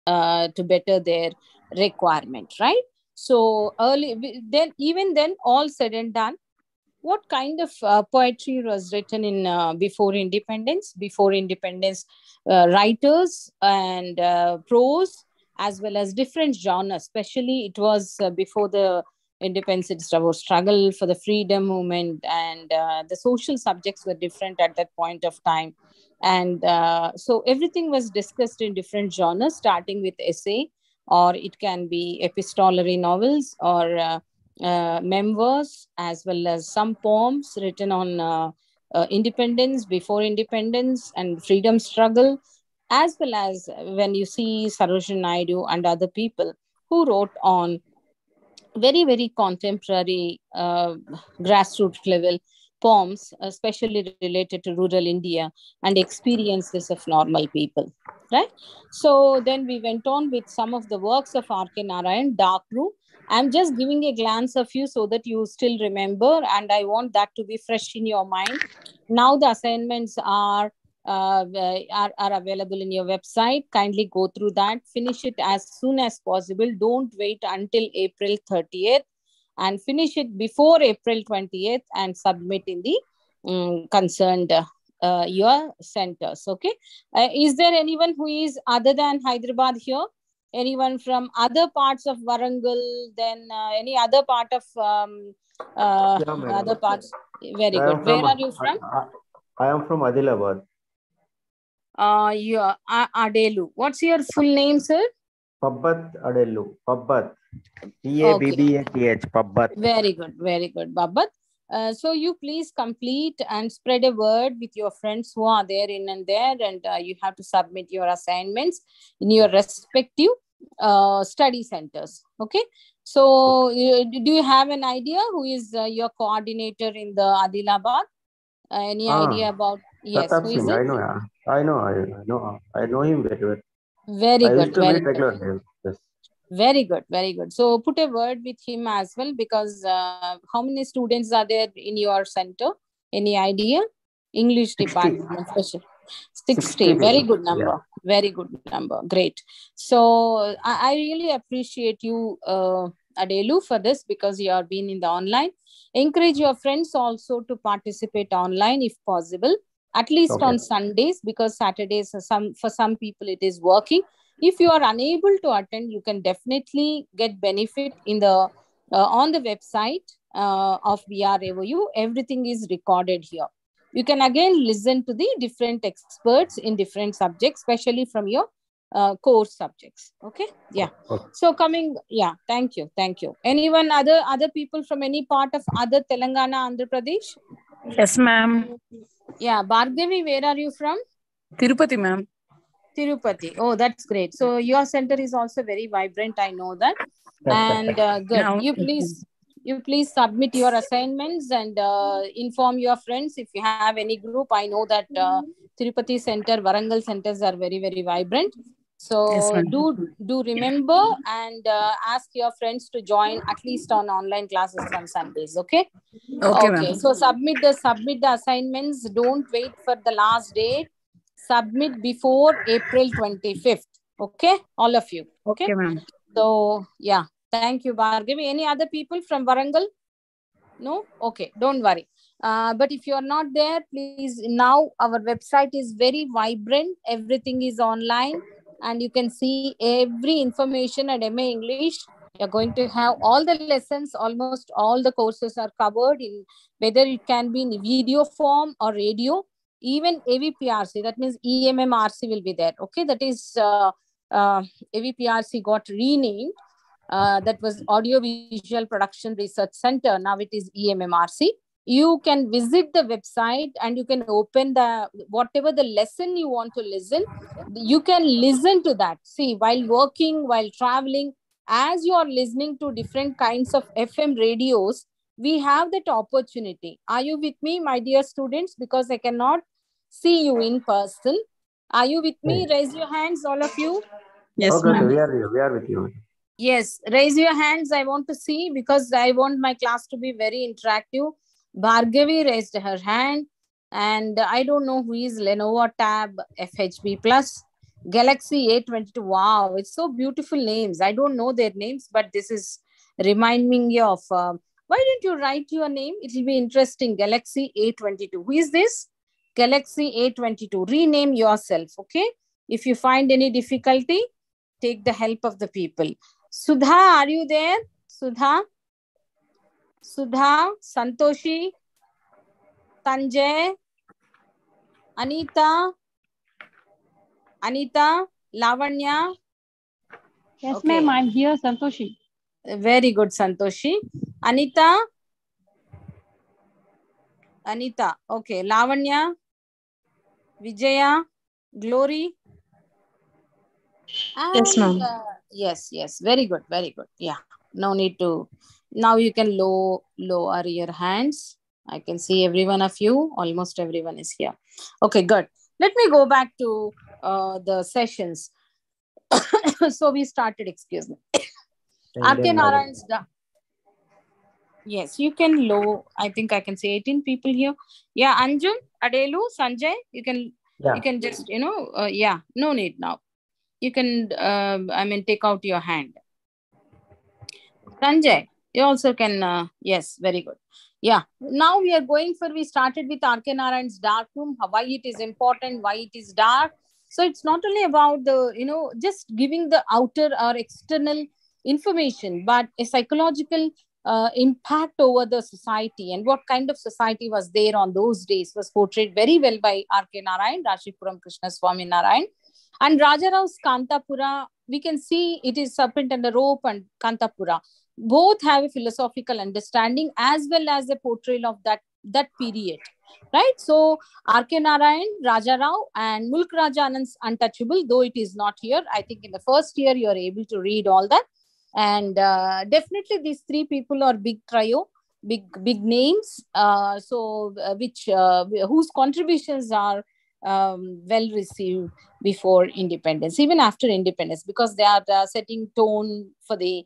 to better their requirement, right? So even then, all said and done, what kind of poetry was written in before independence? Before independence, writers and prose, as well as different genres. Especially, it was before the independence. It's about struggle for the freedom movement, and the social subjects were different at that point of time. And so everything was discussed in different genres, starting with essay, or it can be epistolary novels, or memoirs, as well as some poems written on independence, before independence, and freedom struggle, as well as when you see Sarojini Naidu and other people who wrote on very, very contemporary grassroots level poems, especially related to rural India and experiences of normal people. Right. So then we went on with some of the works of R.K. Narayan, Dark Room. I'm just giving a glance of you so that you still remember, and I want that to be fresh in your mind. Now the assignments are available in your website. Kindly go through that, finish it as soon as possible. Don't wait until April 30th, and finish it before April 20th and submit in the concerned your centers. Okay. Is there anyone who is other than Hyderabad here? Anyone from other parts of Warangal? Then any other part of Yeah, other madam. parts? Very I good. am Where from are you from? I am from Adilabad. You are Adelu. What's your full name, sir? Pabbat Adelu. Pabbat. Okay. Pabbath. Pabbat. Very good. Very good, Babat. So you please complete and spread a word with your friends who are there in and there, and you have to submit your assignments in your respective study centers. Okay. So do you have an idea who is your coordinator in the Adilabad? Any idea about? Yes, Pratap who is Singh. it? I know. I know him very well. Very I good. used to Very meet good. regularly. Yes. Very good, very good. So put a word with him as well, because how many students are there in your center? Any idea? English 60. department, special. 60. 60 Very people. good Yeah. number. Very good number. Great. So I really appreciate you, Adelu, for this, because you have been in the online. Encourage your friends also to participate online if possible, at least Okay. on Sundays, because Saturdays for some people it is working. If you are unable to attend, you can definitely get benefit in the on the website of BRAOU. Everything is recorded here. You can again listen to the different experts in different subjects, especially from your core subjects. Okay. Yeah. Okay. So coming, yeah, thank you. Anyone, other people from any part of other Telangana, Andhra Pradesh? Yes, ma'am. Yeah, Bhargavi, where are you from? Tirupati, ma'am. Tirupati. Oh, that's great. So your center is also very vibrant. I know that. And good. Now, You please submit your assignments and inform your friends if you have any group. I know that Tirupati Center, Varangal centers are very, very vibrant. yes, So ma'am. do remember and ask your friends to join at least on online classes on Sundays. Okay. Okay, Okay. ma'am. So submit the assignments. Don't wait for the last date. Submit before April 25th. Okay. All of you. Okay. Okay, ma'am. So yeah. Thank you, Bhargavi. Any other people from Varangal? No? Okay. Don't worry. But if you're not there, please, now our website is very vibrant. Everything is online, and you can see every information at MA English. You're going to have all the lessons, almost all the courses are covered in, whether it can be in video form or radio, even AVPRC, that means EMMRC will be there. Okay. That is AVPRC got renamed. That was Audio Visual Production Research Center. Now it is EMMRC. You can visit the website and you can open the whatever the lesson you want to listen. You can listen to that. See, while working, while traveling, as you are listening to different kinds of FM radios, we have that opportunity. Are you with me, my dear students? Because I cannot see you in person. Are you with me? Raise your hands, all of you. Yes, Okay. ma'am. We are with you. Yes, raise your hands. I want to see, because I want my class to be very interactive. Bhargavi raised her hand, and I don't know who is Lenovo Tab FHB Plus. Galaxy A22. Wow, it's so beautiful names. I don't know their names, but this is reminding me of. Why don't you write your name? It will be interesting. Galaxy A22. Who is this? Galaxy A22. Rename yourself, okay? If you find any difficulty, take the help of the people. Sudha, are you there? Sudha? Sudha, Santoshi, Sanjay, Anita, Lavanya. Yes, Okay. ma'am, I'm here, Santoshi. Very good, Santoshi. Anita. Okay. Lavanya, Vijaya, Glory. Yes, ma'am. Yes. Very good. Yeah. No need to. Now you can lower your hands. I can see every one of you. Almost everyone is here. Okay, good. Let me go back to the sessions. So we started, excuse me. R.K. Narayan's. Yes, you can low. I think I can say 18 people here. Yeah, Anjum, Adelu, Sanjay, you can just, no need now. You can, take out your hand. Sanjay, you also can, yes, very good. Yeah, now we started with R.K. Narayan's dark room, why it is important, why it is dark. So it's not only about just giving the outer or external information, but a psychological impact over the society and what kind of society was there on those days was portrayed very well by R.K. Narayan, Rashipuram Krishna Swami Narayan. And Raja Rao's Kantapura, we can see it is Serpent and the Rope and Kantapura. Both have a philosophical understanding as well as a portrayal of that period, right? So R.K. Narayan, Raja Rao and Mulk Raja Anand's Untouchable, though it is not here, I think in the first year you are able to read all that. And definitely these three people are big trio, big names, whose contributions are well received before independence, even after independence, because they are setting tone for the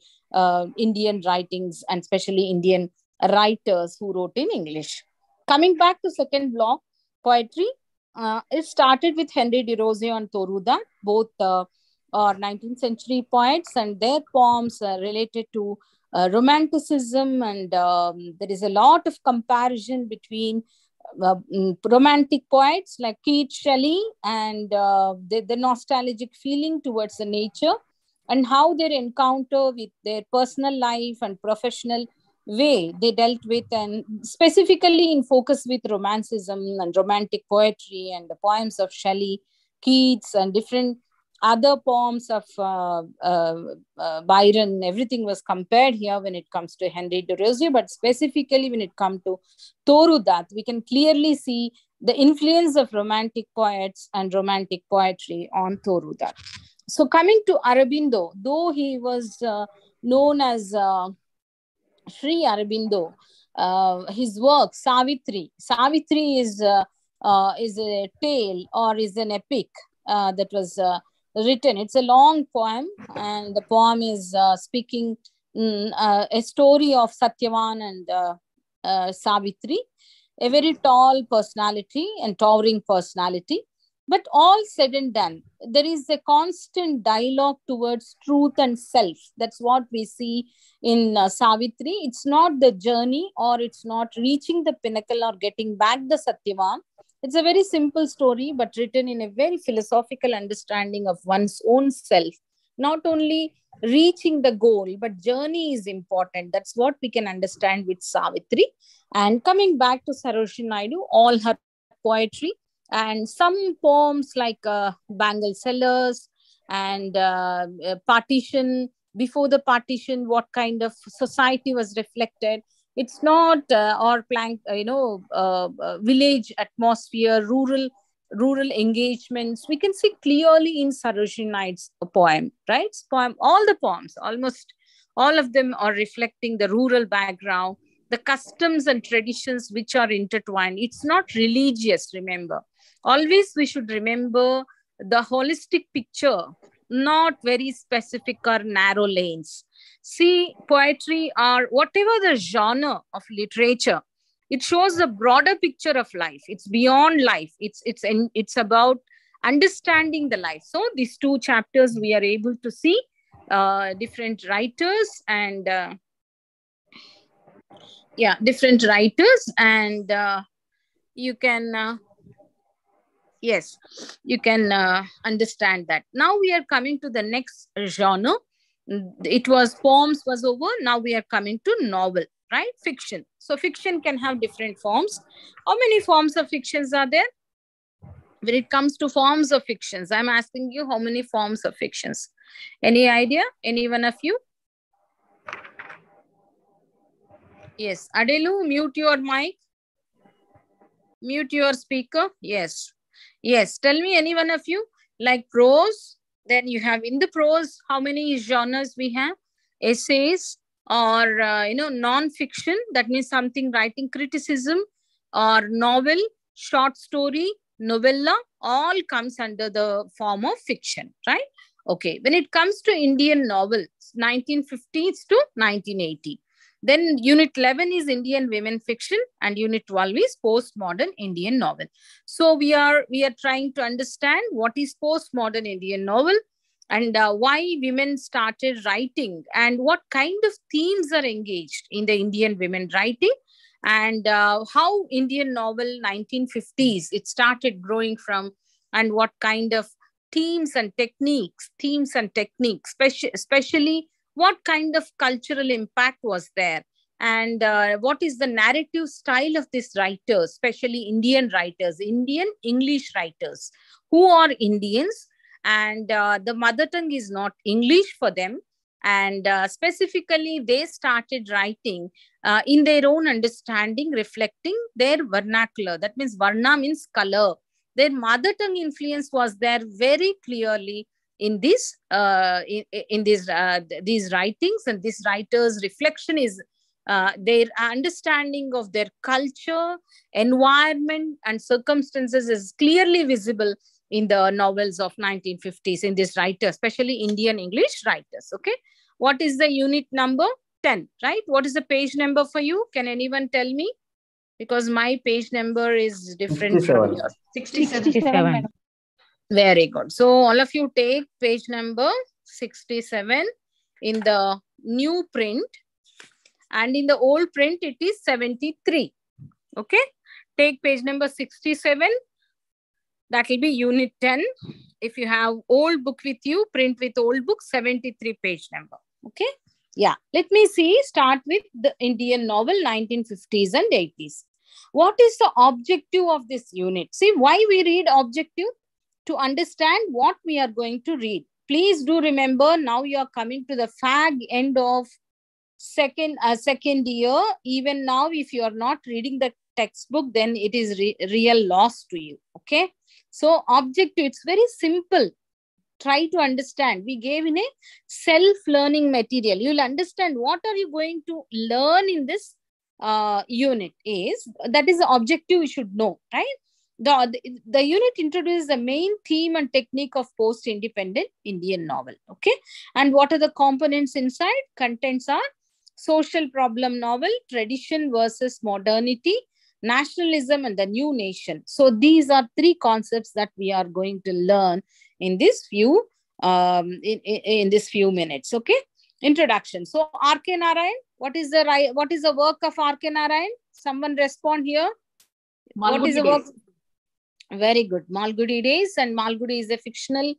Indian writings and especially Indian writers who wrote in English. Coming back to second block, poetry, it started with Henry Desrosiers and Toru Dutt, both are 19th century poets, and their poems are related to romanticism, and there is a lot of comparison between romantic poets like Keats, Shelley, and the nostalgic feeling towards the nature and how their encounter with their personal life and professional way they dealt with, and specifically in focus with romanticism and romantic poetry and the poems of Shelley, Keats, and different other poems of Byron. Everything was compared here when it comes to Henry Desrosiers, but specifically when it comes to Toru Dutt, we can clearly see the influence of romantic poets and romantic poetry on Toru Dutt. So coming to Aurobindo, though he was known as Sri Aurobindo, his work Savitri is a tale or is an epic that was written. It's a long poem, and the poem is speaking a story of Satyavan and Savitri, a very tall personality and towering personality. But all said and done, there is a constant dialogue towards truth and self. That's what we see in Savitri. It's not the journey, or it's not reaching the pinnacle or getting back the Satyavan. It's a very simple story, but written in a very philosophical understanding of one's own self. Not only reaching the goal, but journey is important. That's what we can understand with Savitri. And coming back to Sarojini Naidu, all her poetry and some poems like Bangle Sellers and Partition, before the partition, what kind of society was reflected. It's not village atmosphere, rural engagements. We can see clearly in Sarojini Naidu's poem, right? All the poems, almost all of them are reflecting the rural background, the customs and traditions which are intertwined. It's not religious, remember. Always we should remember the holistic picture, not very specific or narrow lanes. See, poetry or whatever the genre of literature, it shows a broader picture of life. It's beyond life. It's about understanding the life. So these two chapters we are able to see different writers and different writers, and you can yes, you can understand that. Now we are coming to the next genre. It was poems was over. Now we are coming to novel, right? Fiction. So fiction can have different forms. How many forms of fictions are there? When it comes to forms of fictions, I'm asking you how many forms of fictions. Any idea? Any one of you? Yes. Adelu, mute your mic. Mute your speaker. Yes. Yes. Tell me, any one of you, like prose. Then you have in the prose, how many genres we have? Essays or, non-fiction. That means something writing criticism, or novel, short story, novella, all comes under the form of fiction, right? Okay. When it comes to Indian novels, 1950s to 1980. Then unit 11 is Indian women fiction, and unit 12 is postmodern Indian novel. So we are trying to understand what is postmodern Indian novel, and why women started writing, and what kind of themes are engaged in the Indian women writing, and how Indian novel 1950s it started growing from, and what kind of themes and techniques, especially what kind of cultural impact was there, and what is the narrative style of these writers, especially Indian writers, Indian English writers who are Indians, and the mother tongue is not English for them, and specifically they started writing in their own understanding, reflecting their vernacular. That means varna means color. Their mother tongue influence was there very clearly in this these writings, and these writers' reflection is their understanding of their culture, environment, and circumstances is clearly visible in the novels of 1950s in this writer, especially Indian English writers. Okay, what is the unit number? 10, right? What is the page number for you? Can anyone tell me? Because my page number is different from 67. yours. 67, madam. Very good. So all of you take page number 67 in the new print, and in the old print it is 73. Okay, take page number 67. That will be unit 10. If you have old book with you, print with old book, 73 page number. Okay. Yeah. Let me see. Start with the Indian novel 1950s and 80s. What is the objective of this unit? See, why we read objective? To understand what we are going to read. Please do remember, now you are coming to the fag end of second year. Even now, if you are not reading the textbook, then it is real loss to you. Okay. So objective, it's very simple. Try to understand. We gave in a self-learning material. You'll understand what are you going to learn in this unit is. That is the objective you should know, right? The unit introduces the main theme and technique of post-independent Indian novel. Okay. And what are the components inside? Contents are social problem novel, tradition versus modernity, nationalism, and the new nation. So these are three concepts that we are going to learn in this few in this few minutes. Okay. Introduction. So R.K. Narayan, what is the work of R.K. Narayan? Someone respond here. What is the work? Very good. Malgudi Days, and Malgudi is a fictional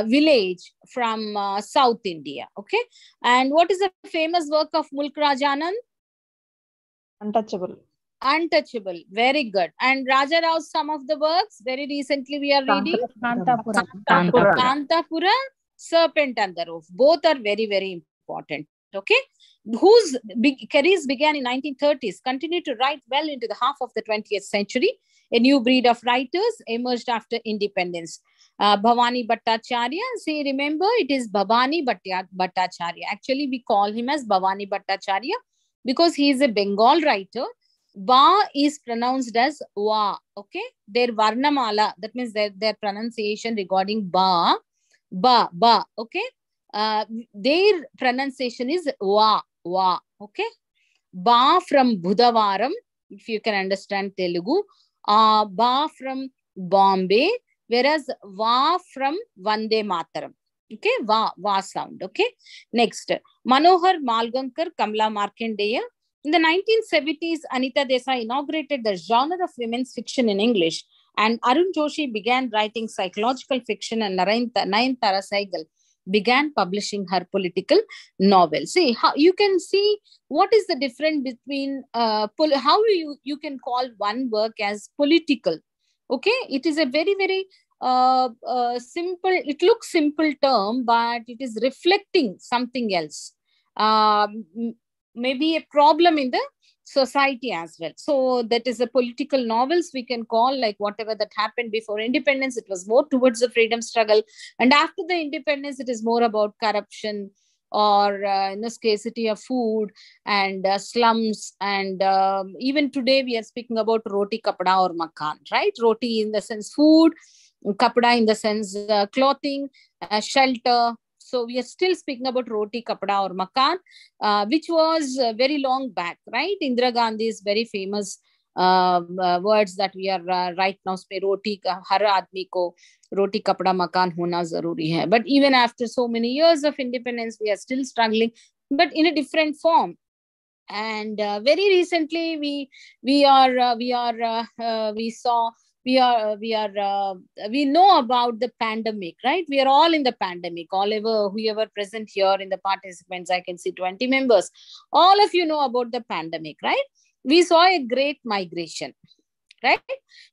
village from South India. Okay. And what is the famous work of Mulk Raj Anand? Untouchable. Untouchable. Very good. And Raja Rao's some of the works very recently we are reading. Kantapura, Serpent and the Roof. Both are very, very important. Okay. Whose careers began in 1930s, continued to write well into the half of the 20th century. A new breed of writers emerged after independence. Bhavani Bhattacharya. See, remember, it is Bhavani Bhattacharya. Actually, we call him as Bhavani Bhattacharya because he is a Bengal writer. Ba is pronounced as Wa. Okay. Their Varnamala, that means their pronunciation regarding Ba. Okay. Their pronunciation is Wa. Okay. Ba from Budhavaram, if you can understand Telugu. Ba from Bombay, whereas Va from Vande Mataram. Okay, Va sound. Okay, next, Manohar Malgankar, Kamla Markandeya. In the 1970s, Anita Desai inaugurated the genre of women's fiction in English, and Arun Joshi began writing psychological fiction, and Nayantara Saigal began publishing her political novels. See, how you can see what is the difference between how you can call one work as political. Okay, it is a very, very simple, it looks simple term, but it is reflecting something else. Maybe a problem in the society as well. So that is a political novels we can call, like whatever that happened before independence, it was more towards the freedom struggle. And after the independence, it is more about corruption or scarcity of food and slums. And even today we are speaking about roti, kapda or makan, right? Roti in the sense food, kapda in the sense clothing, shelter. So we are still speaking about roti, kapda or makan, which was very long back, right? Indira Gandhi's very famous words that we are right now, roti har aadmi ko roti kapda makan hona zaruri hai. But even after so many years of independence, we are still struggling, but in a different form. And very recently we know about the pandemic, right? We are all in the pandemic. Whoever present here in the participants, I can see 20 members. All of you know about the pandemic, right? We saw a great migration, right?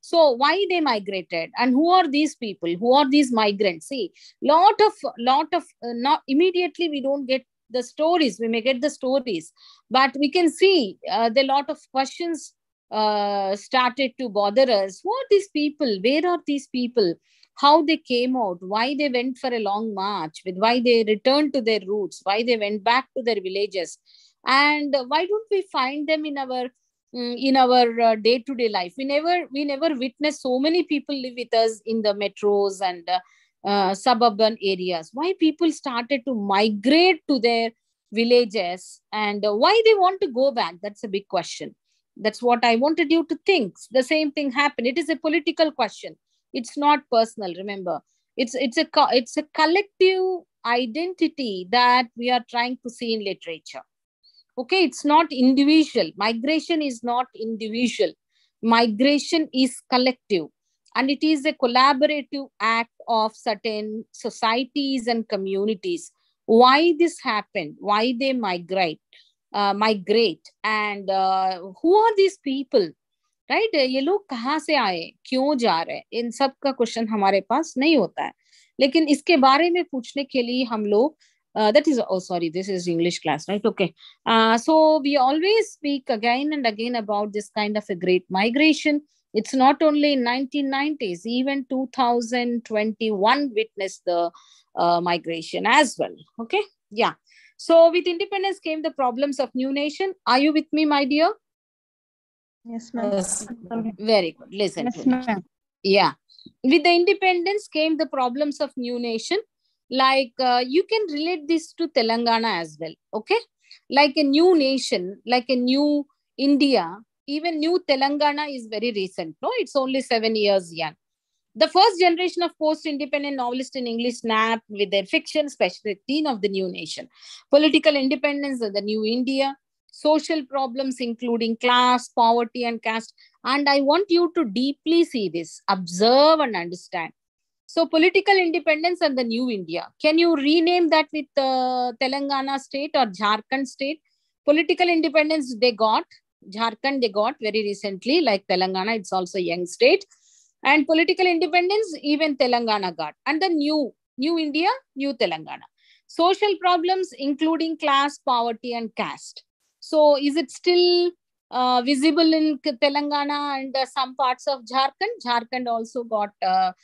So why they migrated, and who are these people? Who are these migrants? See, lot of not immediately we don't get the stories. We may get the stories, but we can see the lot of questions started to bother us. Who are these people? Where are these people? How they came out? Why they went for a long march? Why they returned to their roots? Why they went back to their villages? And why don't we find them in our day-to-day life? We never witness so many people live with us in the metros and suburban areas. Why people started to migrate to their villages, and why they want to go back? That's a big question. That's what I wanted you to think. The same thing happened. It is a political question. It's not personal. Remember, it's a collective identity that we are trying to see in literature. Okay, it's not individual. Migration is not individual. Migration is collective, and it is a collaborative act of certain societies and communities. Why this happened? Why they migrate? And who are these people? Right ये लोग कहाँ से आए, क्यों जा रहे हैं, इन सब का क्वेश्चन हमारे पास नहीं होता है. लेकिन इसके बारे में पूछने के लिए हम लोग that is, oh sorry, this is English class, right? Okay. So we always speak again and again about this kind of a great migration. It's not only in 1990s, even 2021 witnessed the migration as well. Okay. Yeah. So with independence came the problems of new nation. Are you with me, my dear? Yes, ma'am. Yes. Very good. Listen Yes, to me. ma'am. Yeah. With the independence came the problems of new nation. Like you can relate this to Telangana as well. Okay. Like a new nation, like a new India, even new Telangana is very recent. No, it's only 7 years young. The first generation of post-independent novelists in English snapped with their fiction, especially theme of the new nation, political independence of the new India, social problems including class, poverty, and caste. And I want you to deeply see this, observe and understand. So political independence and the new India. Can you rename that with Telangana state or Jharkhand state? Political independence they got. Jharkhand they got very recently, like Telangana, it's also a young state. And political independence, even Telangana got. And the new India, new Telangana. Social problems including class, poverty, and caste. So is it still visible in Telangana and some parts of Jharkhand? Jharkhand also got a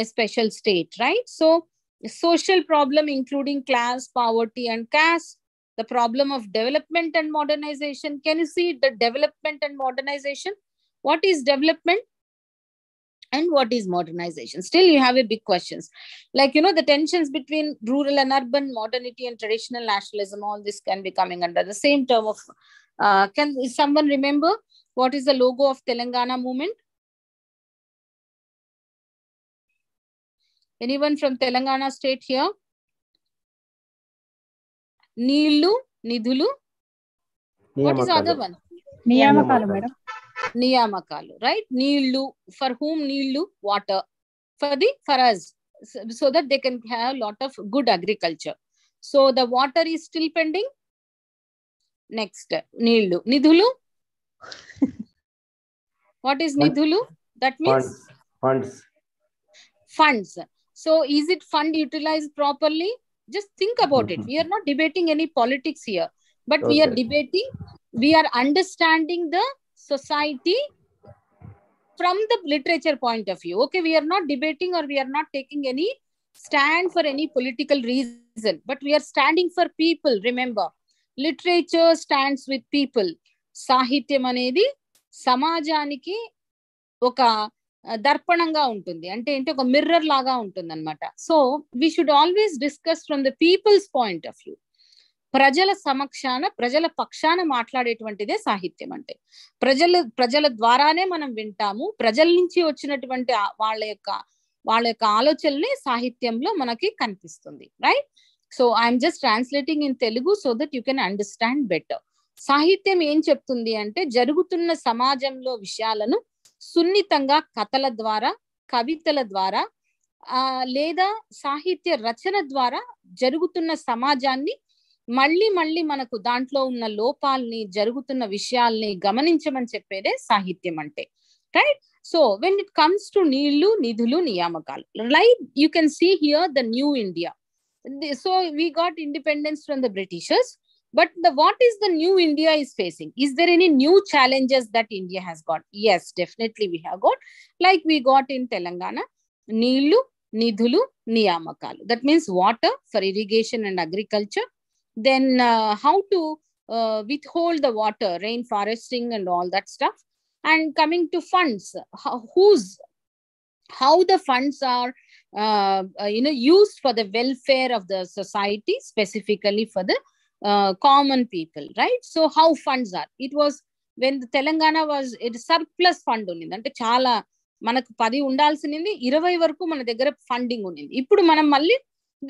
special state, right? So social problem including class, poverty, and caste. The problem of development and modernization. Can you see the development and modernization? What is development and what is modernization? Still you have a big questions. Like, the tensions between rural and urban, modernity and traditional nationalism, all this can be coming under the same term of, can someone remember what is the logo of Telangana movement? Anyone from Telangana state here? Neelu, Nidhulu. What is the other one? Niyamakalu, madam. Niyamakalu, right? Neelu, for whom Neelu? Water. For us, so that they can have a lot of good agriculture. So the water is still pending. Next, Neelu. Nidhulu. What is Nidhulu? That means funds. So is it fund utilized properly? Just think about it. We are not debating any politics here, but we are debating, we are understanding the society from the literature point of view. Okay, we are not debating or we are not taking any stand for any political reason, but we are standing for people. Remember, literature stands with people. సాహిత్యం అనేది సమాజానికి ఒక దర్పణంగా ఉంటుంది. అంటే ఏంటి, ఒక mirror లాగా ఉంటుంది అనమాట. So we should always discuss from the people's point of view. ప్రజల సమక్షాన, ప్రజల పక్షాన మాట్లాడేటువంటిదే సాహిత్యం. అంటే ప్రజల ద్వారానే మనం వింటాము. ప్రజల నుంచి వచ్చినటువంటి వాళ్ళ యొక్క ఆలోచనలే సాహిత్యంలో మనకి కనిపిస్తుంది, right? So I'm just translating in Telugu so that you can understand better. సాహిత్యం ఏం చెప్తుంది అంటే, జరుగుతున్న సమాజంలో విషయాలను సున్నితంగా కథల ద్వారా, కవితల ద్వారా, లేదా సాహిత్య రచన ద్వారా జరుగుతున్న సమాజాన్ని మళ్ళీ మళ్ళీ మనకు దాంట్లో ఉన్న లోపాలని, జరుగుతున్న విషయాల్ని గమనించమని చెప్పేదే సాహిత్యం అంటే, right? So when it comes to నీళ్లు, నిధులు, నియామకాలు, right, you can see here the new India. So we got independence from the Britishers, but what is the new India is facing? Is there any new challenges that India has got? Yes, definitely we have got, like we got in Telangana, Neelu, Nidhulu, Niyamakalu. That means water for irrigation and agriculture. Then how to withhold the water, rainforesting and all that stuff. And coming to funds, how the funds are used for the welfare of the society, specifically for the common people, right? So how funds are, it was when the Telangana was, it surplus fund ఉన్నింది. అంటే చాలా మనకు 10 ఉండాల్సింది 20 వరకు మన దగ్గర funding ఉన్నింది. ఇప్పుడు మనం మళ్ళీ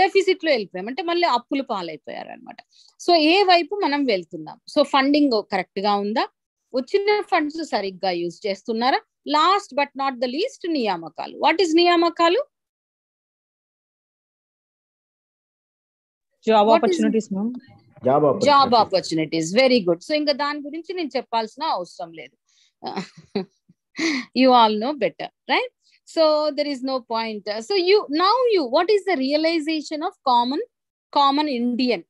డెఫిసిట్ లో వెళ్ళిపోయాం, అంటే మళ్ళీ అప్పులు పాలైపోయారు అనమాట. సో ఏ వైపు మనం వెళ్తున్నాం? సో ఫండింగ్ కరెక్ట్ గా ఉందా? వచ్చిన ఫండ్స్ సరిగ్గా యూజ్ చేస్తున్నారా? Last but not the least, నియామకాలు. వాట్ ఈస్ నియామకాలు? Job opportunities, ma'am. Job opportunities, very good. So ఇంకా దాని గురించి నేను చెప్పాల్సిన అవసరం లేదు. You all know better, right? So there is no point. So what is the realization of common Indian?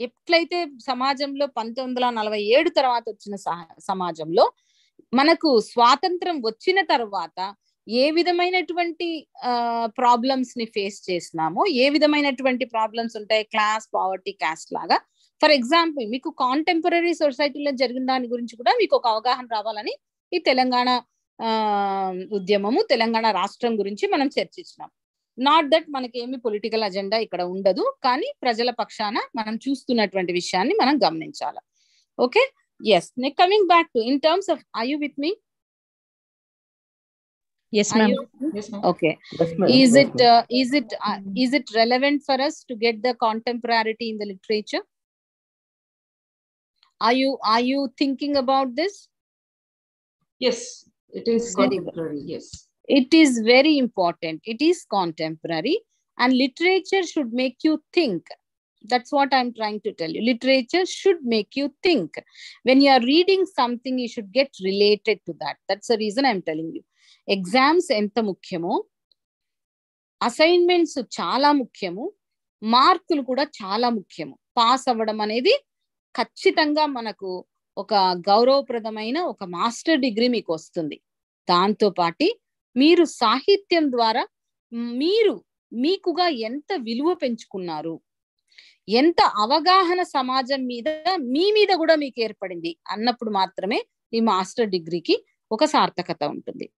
ఎట్లయితే సమాజంలో 1947 తర్వాత వచ్చిన సమాజంలో మనకు స్వాతంత్రం వచ్చిన తర్వాత ఏ విధమైనటువంటి ప్రాబ్లమ్స్ ని ఫేస్ చేసినామో, ఏ విధమైనటువంటి ప్రాబ్లమ్స్ ఉంటాయి, క్లాస్, పావర్టీ, కాస్ట్ లాగా. ఫర్ ఎగ్జాంపుల్, మీకు కాంటెంపరీ సొసైటీలో జరిగిన దాని గురించి కూడా మీకు ఒక అవగాహన రావాలని ఈ తెలంగాణ ఉద్యమము, తెలంగాణ రాష్ట్రం గురించి మనం చర్చించినాం. నాట్ దట్ మనకేమి పొలిటికల్ అజెండా ఇక్కడ ఉండదు, కానీ ప్రజల పక్షాన మనం చూస్తున్నటువంటి విషయాన్ని మనం గమనించాలి. Okay, yes. Coming back to, in terms of, are you with me? Yes, ma'am. Yes, ma'am. Okay. Yes, ma'am. Is it relevant for us to get the contemporarity in the literature? Are you thinking about this? Yes, it is contemporary. Yes, it is very important. It is contemporary, and literature should make you think. That's what I'm trying to tell you. Literature should make you think. When you are reading something, you should get related to that. That's the reason I'm telling you. Exams ఎంత ముఖ్యమో, assignments చాలా ముఖ్యము, మార్కులు కూడా చాలా ముఖ్యము. Pass అవ్వడం అనేది ఖచ్చితంగా మనకు ఒక గౌరవప్రదమైన ఒక మాస్టర్ డిగ్రీ మీకు వస్తుంది. దాంతో పాటు మీరు సాహిత్యం ద్వారా మీకుగా ఎంత విలువ పెంచుకున్నారు, ఎంత అవగాహన సమాజం మీద మీ మీద కూడా మీకు ఏర్పడింది అన్నప్పుడు మాత్రమే ఈ మాస్టర్ డిగ్రీకి ఒక సార్థకత ఉంటుంది.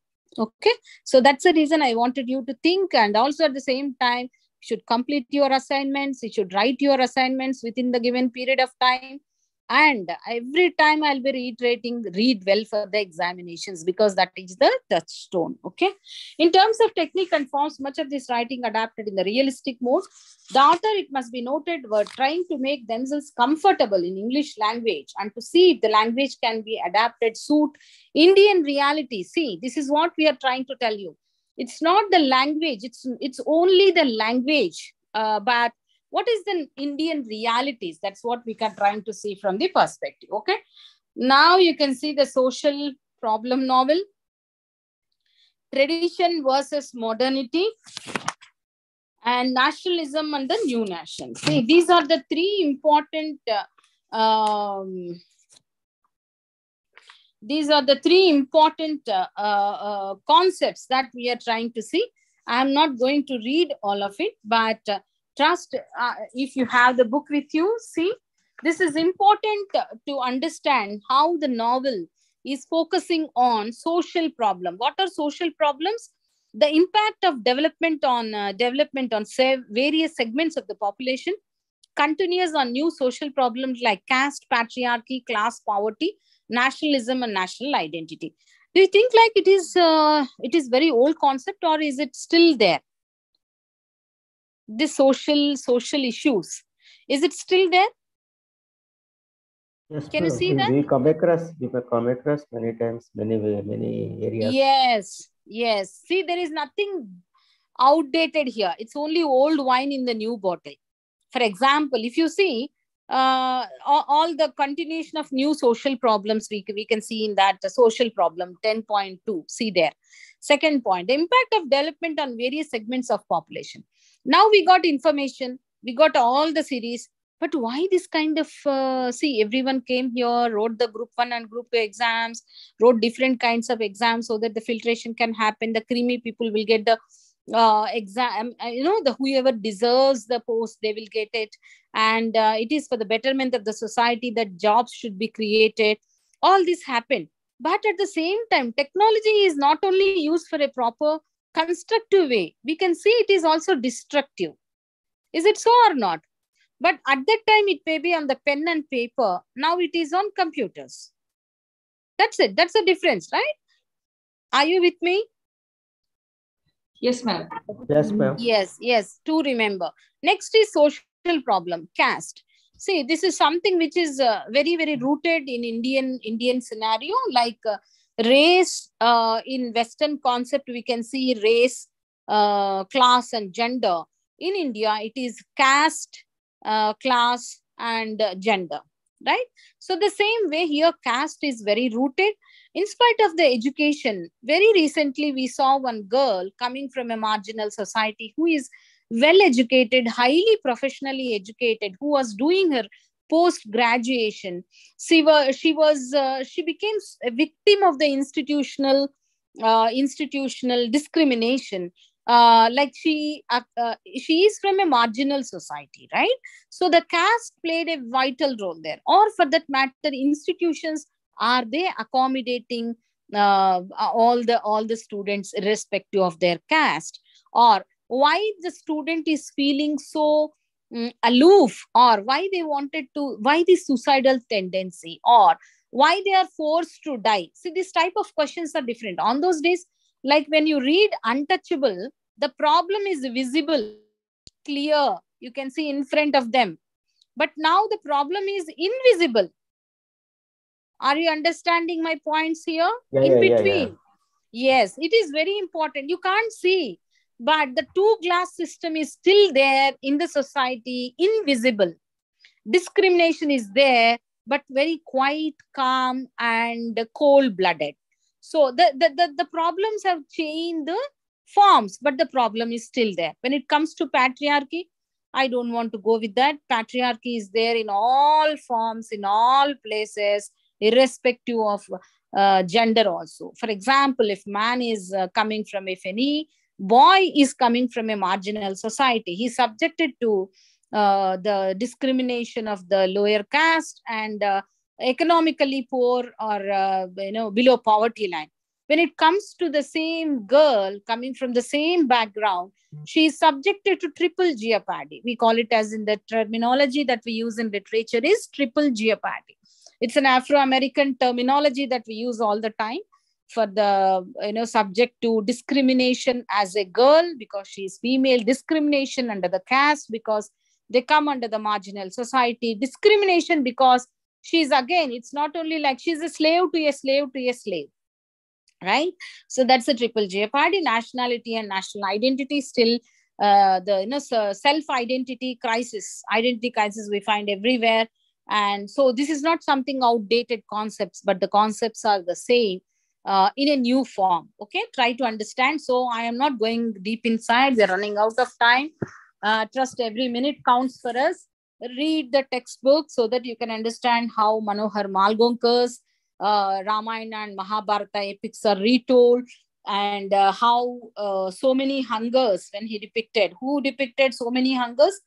Okay, so that's the reason I wanted you to think, and also at the same time you should complete your assignments. You should write your assignments within the given period of time. And every time I'll be reiterating, read well for the examinations, because that is the touchstone. Okay. In terms of technique and forms, much of this writing adapted in the realistic mode. The author, it must be noted, were trying to make themselves comfortable in English language and to see if the language can be adapted, suit Indian reality. See, this is what we are trying to tell you. It's not the language, it's only the language, but what is the Indian realities? That's what we are trying to see from the perspective. Okay. Now you can see the social problem novel, tradition versus modernity, and nationalism and the new nation. See, these are the three important concepts that we are trying to see. I'm not going to read all of it, but trust, if you have the book with you, see, this is important to understand how the novel is focusing on social problem. What are social problems? The impact of development on various segments of the population, continues on new social problems like caste, patriarchy, class, poverty, nationalism, and national identity. Do you think like it is very old concept, or is it still there? The social issues, is it still there? Yes, Can you ma'am. see that? We come across many times, many areas. Yes. See, there is nothing outdated here. It's only old wine in the new bottle. For example, if you see all the continuation of new social problems, we can see in that social problem 10.2. See there. Second point, the impact of development on various segments of population. Now we got information, we got all the series, but why this kind of, see, everyone came here, wrote the group 1 and group 2 exams, wrote different kinds of exams so that the filtration can happen. The creamy people will get the exam, the whoever deserves the post, they will get it. And it is for the betterment of the society that jobs should be created. All this happened. But at the same time, technology is not only used for a proper constructive way, we can see it is also destructive. Is it so or not? But at that time, it may be on the pen and paper. Now it is on computers. That's it. That's the difference, right? Are you with me? Yes, ma'am. Yes, ma'am. Yes. To remember. Next is social problem, caste. See, this is something which is very, very rooted in Indian scenario, like race. In Western concept, we can see race, class, and gender. In India, it is caste, class, and gender, right? So the same way here, caste is very rooted. In spite of the education, very recently we saw one girl coming from a marginal society who is well educated, highly professionally educated, who was doing her post graduation. She became a victim of the institutional discrimination. Like she is from a marginal society, right? So the caste played a vital role there. Or for that matter, institutions, are they accommodating all the students irrespective of their caste? Or why the student is feeling so aloof, or why the suicidal tendency, or why they are forced to die? See, this type of questions are different. On those days, like when you read Untouchable, the problem is visible, clear, you can see in front of them. But now the problem is invisible. Are you understanding my points here? In between. Yes, it is very important. You can't see, but the two glass system is still there in the society, invisible. Discrimination is there, but very quiet, calm, and cold-blooded. So the problems have changed the forms, but the problem is still there. When it comes to patriarchy, I don't want to go with that. Patriarchy is there in all forms, in all places, irrespective of gender also. For example, if man is coming from, if any boy is coming from a marginal society, he's subjected to the discrimination of the lower caste and economically poor, or below poverty line. When it comes to the same girl coming from the same background, she is subjected to triple jeopardy. We call it, as in the terminology that we use in literature, is triple jeopardy. It's an Afro-American terminology that we use all the time for the, subject to discrimination as a girl because she's female, discrimination under the caste because they come under the marginal society, discrimination because she's, again, it's not only like she's a slave to a slave to a slave, right? So that's a triple jeopardy. Nationality and national identity still the self-identity crisis, identity crisis we find everywhere. And so this is not something outdated concepts, but the concepts are the same in a new form. Okay, try to understand. So I am not going deep inside. We're running out of time. Trust every minute counts for us. Read the textbook so that you can understand how Manohar Malgonkar's Ramayana and Mahabharata epics are retold, and how so many hungers when he depicted. Who depicted so many hungers?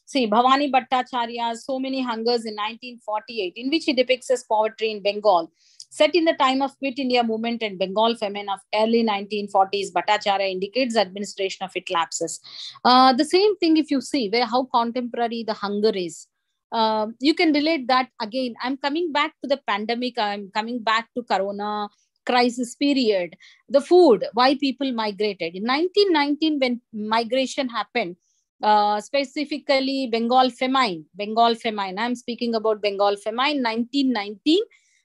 See, Bhavani Bhattacharya's So Many Hungers in 1948, in which he depicts as poetry in Bengal. Set in the time of Quit India movement and Bengal famine of early 1940s, Bhattacharya indicates administration of it lapses. The same thing if you see how contemporary the hunger is. You can relate that again. I'm coming back to the pandemic. I'm coming back to Corona crisis period. The food, why people migrated. In 1919, when migration happened, specifically Bengal famine. I'm speaking about Bengal famine, 1919.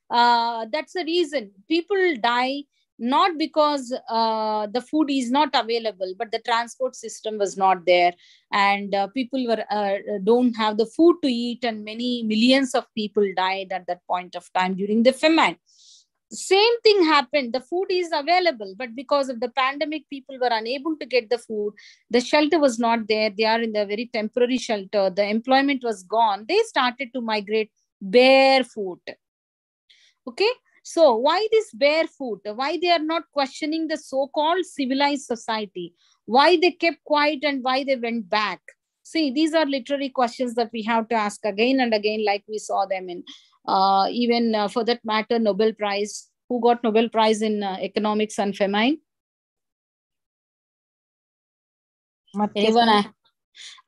That's the reason people die, not because the food is not available, but the transport system was not there, and people were don't have the food to eat, and many millions of people died at that point of time during the famine. Same thing happened. The food is available, but because of the pandemic, people were unable to get the food. The shelter was not there. They are in the very temporary shelter. The employment was gone. They started to migrate barefoot. Okay. So why this barefoot? Why they are not questioning the so-called civilized society? Why they kept quiet and why they went back? See, these are literary questions that we have to ask again and again, like we saw them in even for that matter, Nobel Prize. Who got Nobel Prize in economics and famine? Anyone?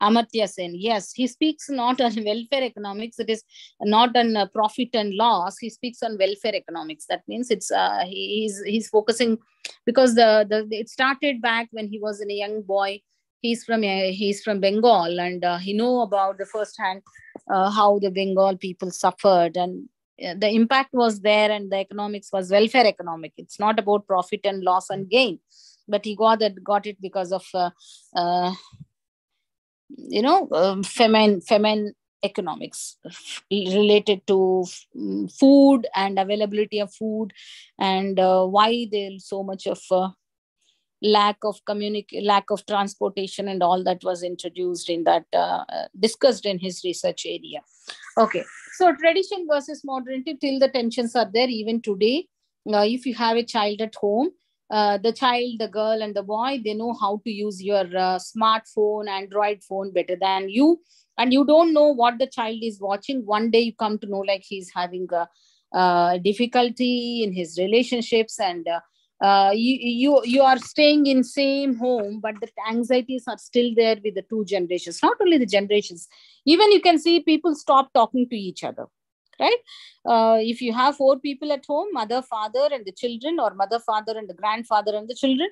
Amartya Sen. Yes, he speaks not on welfare economics. It is not on profit and loss. He speaks on welfare economics. That means it's he's focusing, because it started back when he was a young boy. He's from Bengal, and he know about the first hand how the Bengal people suffered, and the impact was there, and the economics was welfare economic. It's not about profit and loss and gain, but he got it because of famine economics related to food and availability of food, and why there's so much of lack of transportation and all that was introduced in that, discussed in his research area. Okay, so tradition versus modernity, till the tensions are there even today. If you have a child at home, the child, the girl and the boy, they know how to use your smartphone, Android phone better than you, and you don't know what the child is watching. One day you come to know like he's having a difficulty in his relationships, and you are staying in same home, but the anxieties are still there with the two generations. Not only the generations, even you can see people stop talking to each other, right? If you have 4 people at home, mother, father and the children, or mother, father and the grandfather and the children,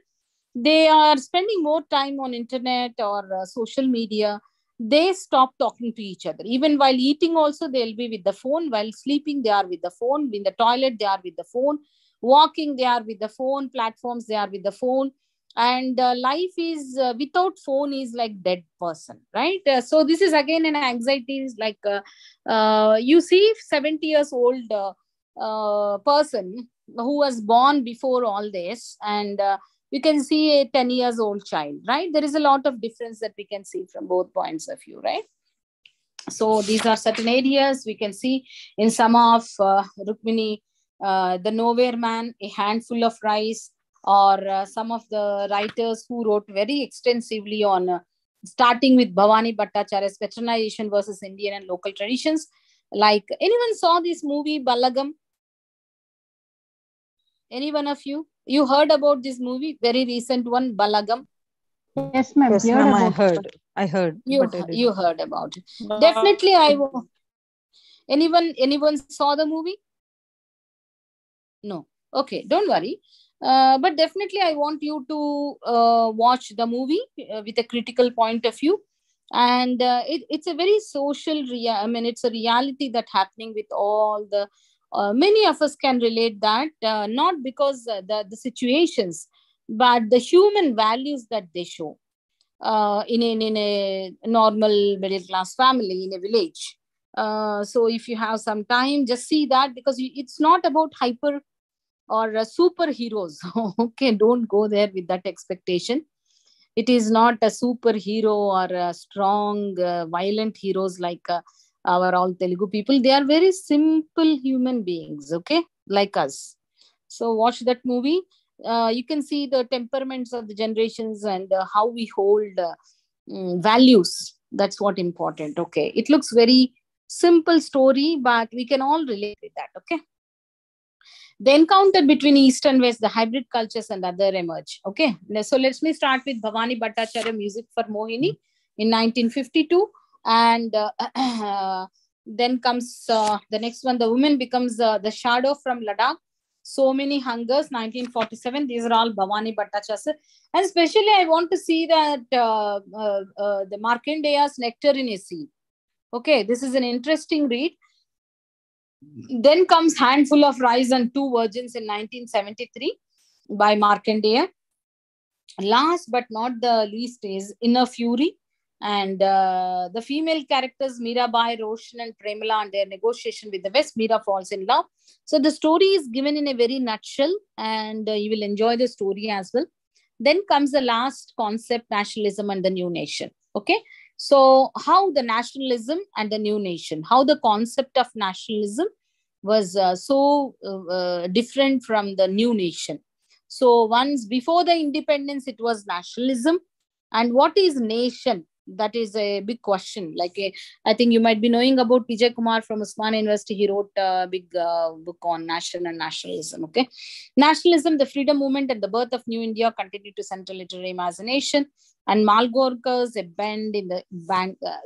they are spending more time on internet or social media. They stop talking to each other. Even while eating also, they'll be with the phone. While sleeping, they are with the phone. In the toilet, they are with the phone. Walking, they are with the phone. Platforms, they are with the phone. And life is without phone is like dead person, right? So this is again an anxiety. Is like you see 70 years old person who was born before all this, and you can see a 10 years old child, right? There is a lot of difference that we can see from both points of view, right? So these are certain areas we can see in some of Rukmini, the Nowhere Man, A Handful of Rice, or some of the writers who wrote very extensively on starting with Bhavani Bhattacharya's Westernization versus Indian and local traditions. Like, anyone saw this movie Balagam? Any one of you? You heard about this movie, very recent one, Balagam? Yes, ma'am. Yes, ma'am, I heard. You heard about it. Definitely, Anyone saw the movie? No. Okay, don't worry. But definitely I want you to watch the movie with a critical point of view. And it's a very social, it's a reality that happening with all the, many of us can relate that, not because the situations, but the human values that they show in a normal middle class family in a village. So if you have some time, just see that, because it's not about hyper or superheroes. Okay, don't go there with that expectation. It is not a superhero or a strong, violent heroes like our all Telugu people. They are very simple human beings, okay, like us. So watch that movie. You can see the temperaments of the generations and how we hold values. That's what important. Okay, it looks very simple story, but we can all relate with that. Okay. The encounter between East and West, the hybrid cultures and other emerge. Okay, so let me start with Bhavani Bhattacharya, Music for Mohini in 1952. And then comes the next one, The Woman Becomes the Shadow from Ladakh. So Many Hungers, 1947. These are all Bhavani Bhattacharya. And especially I want to see that the Markandeya's Nectar in a Sea. Okay, this is an interesting read. Then comes Handful of Rice and Two Virgins in 1973 by Markandeya. Last but not the least is Inner Fury. And the female characters, Mirabai, Roshan and Premila, and their negotiation with the West, Mira falls in love. So the story is given in a very nutshell, and you will enjoy the story as well. Then comes the last concept, nationalism and the new nation. Okay. So how the nationalism and the new nation, how the concept of nationalism was so different from the new nation. So once before the independence, it was nationalism. And what is nation? That is a big question. Like I think you might be knowing about Vijay Kumar from Osmania University. He wrote a big book on nation and nationalism. Okay, nationalism, the freedom movement, and the birth of New India continue to center literary imagination. And Malgorkers, a bend in the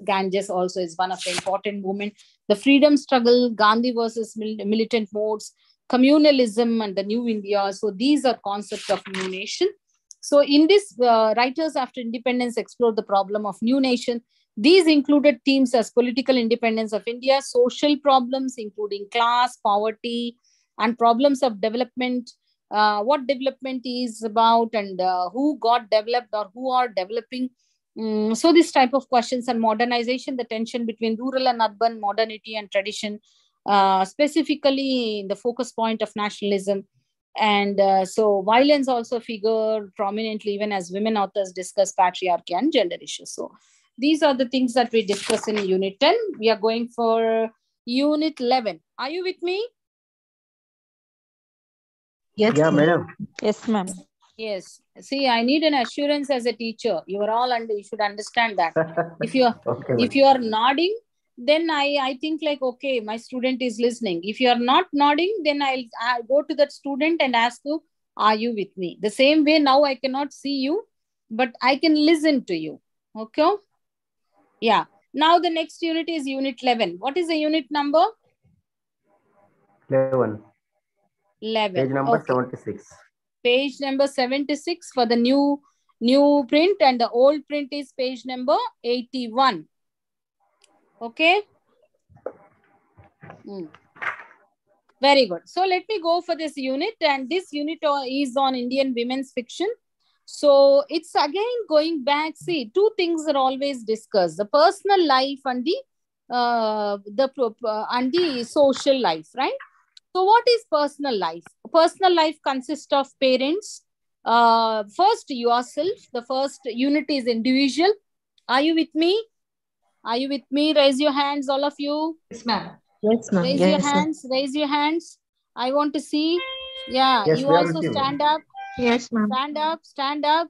Ganges, also is one of the important movement. The freedom struggle, Gandhi versus militant modes, communalism, and the New India. So these are concepts of new nation. So in this, writers after independence explored the problem of new nation. These included themes as political independence of India, social problems including class, poverty, and problems of development, what development is about, and who got developed or who are developing. So this type of questions, and modernization, the tension between rural and urban, modernity and tradition, specifically the focus point of nationalism. And so violence also figured prominently even as women authors discuss patriarchy and gender issues. So these are the things that we discuss in Unit 10. We are going for Unit 11. Are you with me? Yes. Yeah, madam. Yes, ma'am. Yes. See, I need an assurance as a teacher. You are all you should understand that. If you are, Okay, if you are nodding, then I think like, okay, my student is listening. If you are not nodding, then I'll go to that student and ask you, are you with me? The same way now I cannot see you, but I can listen to you. Okay. Yeah. Now the next unit is Unit 11. What is the unit number? 11. 11. Page number Okay. 76. Page number 76 for the new print, and the old print is page number 81. Okay. Very good. So let me go for this unit, and this unit is on Indian women's fiction. So it's again going back. See, two things are always discussed: the personal life and the social life, right? So what is personal life? Personal life consists of parents. First, yourself. The first unit is individual. Are you with me? Are you with me? Raise your hands, all of you. Yes, ma'am. Yes, ma'am. Raise your hands. Raise your hands. I want to see. Yeah, Yes, you we are also with you. stand up. Yes, ma'am. Stand up. Stand up.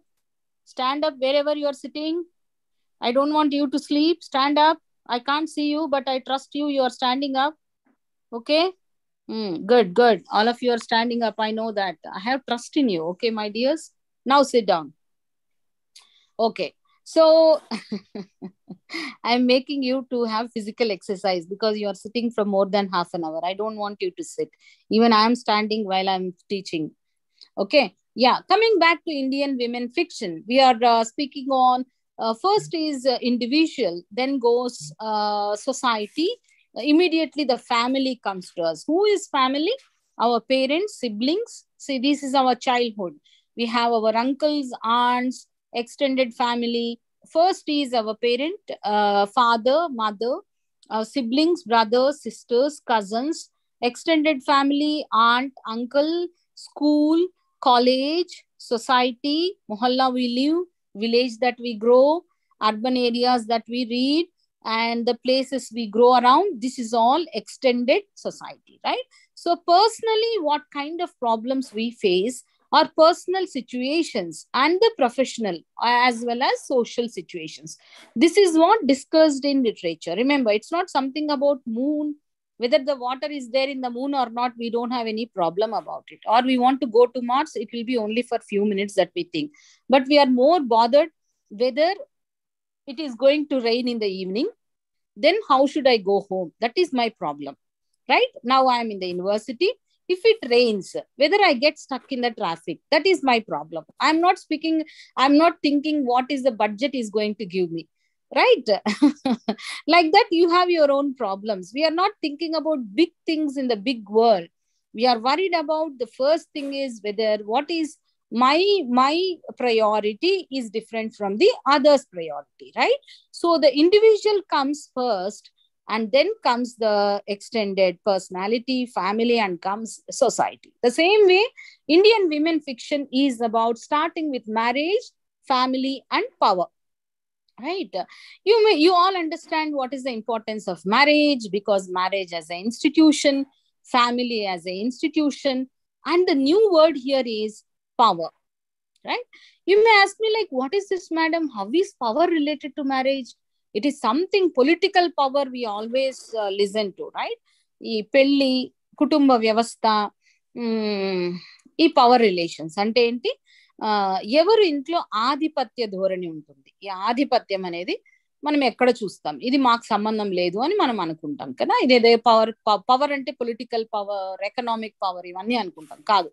Stand up wherever you are sitting. I don't want you to sleep. Stand up. I can't see you, but I trust you. You are standing up. Okay. Good, good. All of you are standing up. I know that. I have trust in you. Okay, my dears. Now sit down. Okay. So I'm making you to have physical exercise because you are sitting for more than half an hour. I don't want you to sit. Even I am standing while I'm teaching. Okay. Yeah. Coming back to Indian women fiction, we are speaking on first is individual, then goes society. Immediately the family comes to us. Who is family? Our parents, siblings. See, this is our childhood. We have our uncles, aunts, extended family. First is our parent, father, mother, siblings, brothers, sisters, cousins, extended family, aunt, uncle, school, college, society, mohalla we live, village that we grow, urban areas that we read, and the places we grow around. This is all extended society, right? So personally, what kind of problems we face are personal situations and the professional as well as social situations. This is what discussed in literature. Remember, it's not something about moon. Whether the water is there in the moon or not, we don't have any problem about it. Or we want to go to Mars, it will be only for few minutes that we think. But we are more bothered whether it is going to rain in the evening. Then how should I go home? That is my problem, right? Now I am in the university. If it rains, whether I get stuck in the traffic, that is my problem. I'm not thinking what is the budget is going to give me, right? Like that, you have your own problems. We are not thinking about big things in the big world. We are worried about the first thing is whether what is my priority is different from the other's priority, right? So the individual comes first, and then comes the extended personality, family, and comes society. The same way, Indian women fiction is about starting with marriage, family, and power. Right? You all understand what is the importance of marriage, because marriage as an institution, family as an institution, and the new word here is power. Right? You may ask me, like, what is this, madam? How is power related to marriage? It is something political power we always listen to, right? ఈ పెళ్లి, కుటుంబ వ్యవస్థ, ఈ power relations అంటే ఏంటి? ఎవరు ఇంట్లో ఆధిపత్య ధోరణి ఉంటుంది. ఈ ఆధిపత్యం అనేది మనం ఎక్కడ చూస్తాం? ఇది మాకు సంబంధం లేదు అని మనం అనుకుంటాం కదా. ఇదేదో పవర్ అంటే పొలిటికల్ పవర్, ఎకనామిక్ పవర్, ఇవన్నీ అనుకుంటాం. కాదు.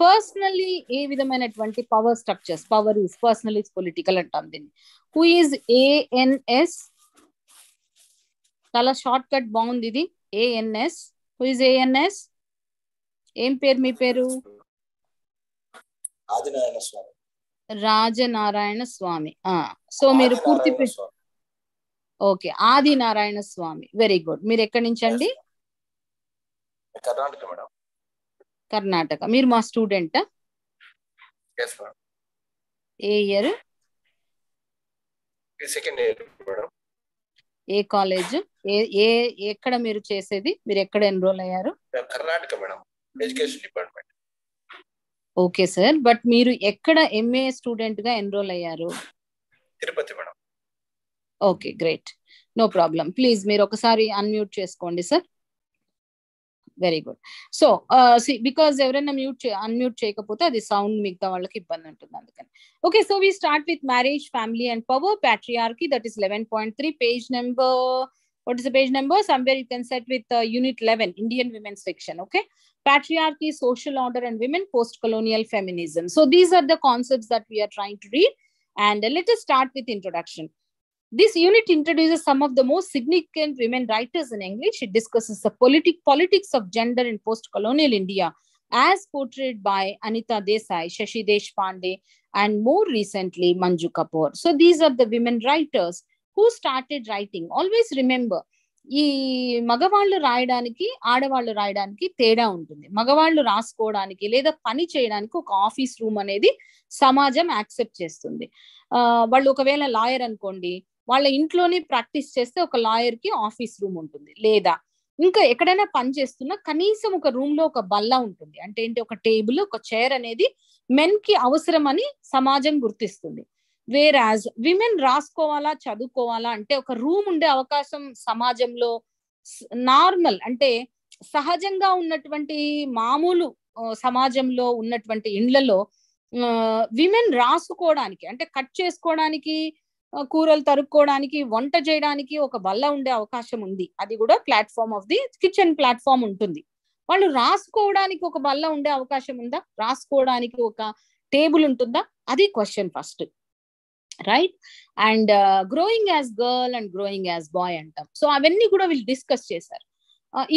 పర్సనలీ ఏ విధమైనటువంటి power structures, power is personal is political అంటాం దీన్ని. Who is ANS? చాలా షార్ట్ కట్ బాగుంది ఇది. ANS. Who is ANS? ఏం పేరు మీ పేరు? రాజనారాయణ స్వామి. సో మీరు పూర్తి okay, Adinarayana Swami. Very good. మీరు ఎక్కడి నుంచి అండి? కర్ణాటక మేడం. కర్ణాటక. మీరు మా స్టూడెంటా? ఏ ఇయర్? Second year madam. ఏ కాలేజ్? ఎక్కడ మీరు చేసేది? మీరు ఎక్కడ ఎన్రోల్ అయ్యారు? Karnataka madam, education department. Okay sir, but మీరు ఎక్కడ MA స్టూడెంట్ గా ఎన్రోల్ అయ్యారు? Tirupati madam. Okay, great. No problem. Please మీరు ఒకసారి అన్మ్యూట్ చేసుకోండి sir. Very good. So because ఎవరైనా అన్మ్యూట్ చేయకపోతే అది సౌండ్ మిగతా వాళ్ళకి ఇబ్బంది ఉంటుంది, అందుకని. Okay, so we start with marriage, family and power, patriarchy, that is 11.3, page number. What is the page number? Somewhere you can set with unit 11, Indian women's fiction. Okay, patriarchy, social order and women, post-colonial feminism. So these are the concepts that we are trying to read, and let us start with introduction. This unit introduces some of the most significant women writers in English. It discusses the politics of gender in post-colonial India as portrayed by Anita Desai, Shashi Deshpande, and more recently Manju Kapoor. So these are the women writers who started writing. Always remember, ఈ మగవాళ్ళు రాయడానికి ఆడవాళ్ళు రాయడానికి తేడా ఉంటుంది. మగవాళ్ళు రాసుకోవడానికి లేదా పని చేయడానికి ఒక ఆఫీస్ రూమ్ అనేది సమాజం యాక్సెప్ట్ చేస్తుంది. వాళ్ళు ఒకవేళ లాయర్ అనుకోండి, వాళ్ళ ఇంట్లోనే ప్రాక్టీస్ చేస్తే ఒక లాయర్ కి ఆఫీస్ రూమ్ ఉంటుంది. లేదా ఇంకా ఎక్కడైనా పని చేస్తున్నా కనీసం ఒక రూమ్ లో ఒక బల్ల ఉంటుంది. అంటే ఏంటి? ఒక టేబుల్, ఒక చైర్ అనేది మెన్ కి అవసరం అని సమాజం గుర్తిస్తుంది. వేరాజ్ విమెన్ రాసుకోవాలా, చదువుకోవాలా అంటే ఒక రూమ్ ఉండే అవకాశం సమాజంలో నార్మల్, అంటే సహజంగా ఉన్నటువంటి మామూలు సమాజంలో ఉన్నటువంటి ఇండ్లలో విమెన్ రాసుకోవడానికి, అంటే కట్ చేసుకోవడానికి, కూరలు తరుక్కోవడానికి, వంట చేయడానికి ఒక బల్ల ఉండే అవకాశం ఉంది. అది కూడా platform of the kitchen platform ఉంటుంది. వాళ్ళు రాసుకోవడానికి ఒక బల్ల ఉండే అవకాశం ఉందా? రాసుకోవడానికి ఒక టేబుల్ ఉంటుందా? అది question first, right? And growing as girl and growing as boy అంటాం. సో అవన్నీ కూడా వీళ్ళు డిస్కస్ చేశారు.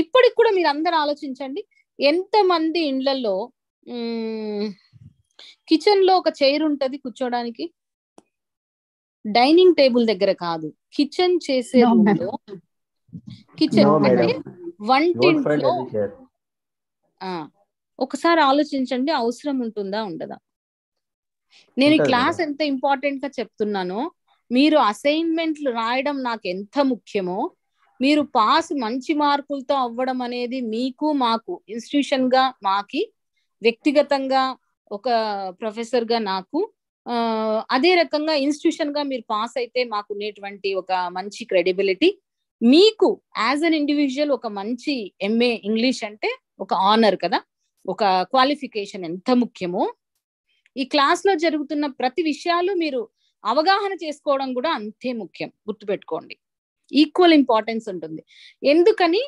ఇప్పటికి కూడా మీరు అందరు ఆలోచించండి, ఎంతమంది ఇండ్లలో కిచెన్ లో ఒక చైర్ ఉంటది కూర్చోడానికి? డైనింగ్ టేబుల్ దగ్గర కాదు, కిచెన్ చేసే రూమ్ లో, కిచెన్ No, అంటే madam. Not for వంటింట్లో. any chair. ఒకసారి ఆలోచించండి, అవసరం ఉంటుందా ఉండదా? నేను ఈ ఉంటుంది క్లాస్ మేడం. ఎంత ఇంపార్టెంట్ గా చెప్తున్నానో, మీరు అసైన్మెంట్లు రాయడం నాకు ఎంత ముఖ్యమో, మీరు పాస్ మంచి మార్కులతో అవ్వడం అనేది మీకు మాకు ఇన్స్టిట్యూషన్ గా, మాకి వ్యక్తిగతంగా ఒక ప్రొఫెసర్ గా నాకు, అదే రకంగా ఇన్స్టిట్యూషన్ గా మీరు పాస్ అయితే మాకు ఉండేటువంటి ఒక మంచి క్రెడిబిలిటీ, మీకు యాజ్ అన్ ఇండివిజువల్ ఒక మంచి ఎంఏ ఇంగ్లీష్ అంటే ఒక ఆనర్ కదా, ఒక క్వాలిఫికేషన్ ఎంత ముఖ్యమో, ఈ క్లాస్ లో జరుగుతున్న ప్రతి విషయాలు మీరు అవగాహన చేసుకోవడం కూడా అంతే ముఖ్యం. గుర్తుపెట్టుకోండి, ఈక్వల్ ఇంపార్టెన్స్ ఉంటుంది. ఎందుకని?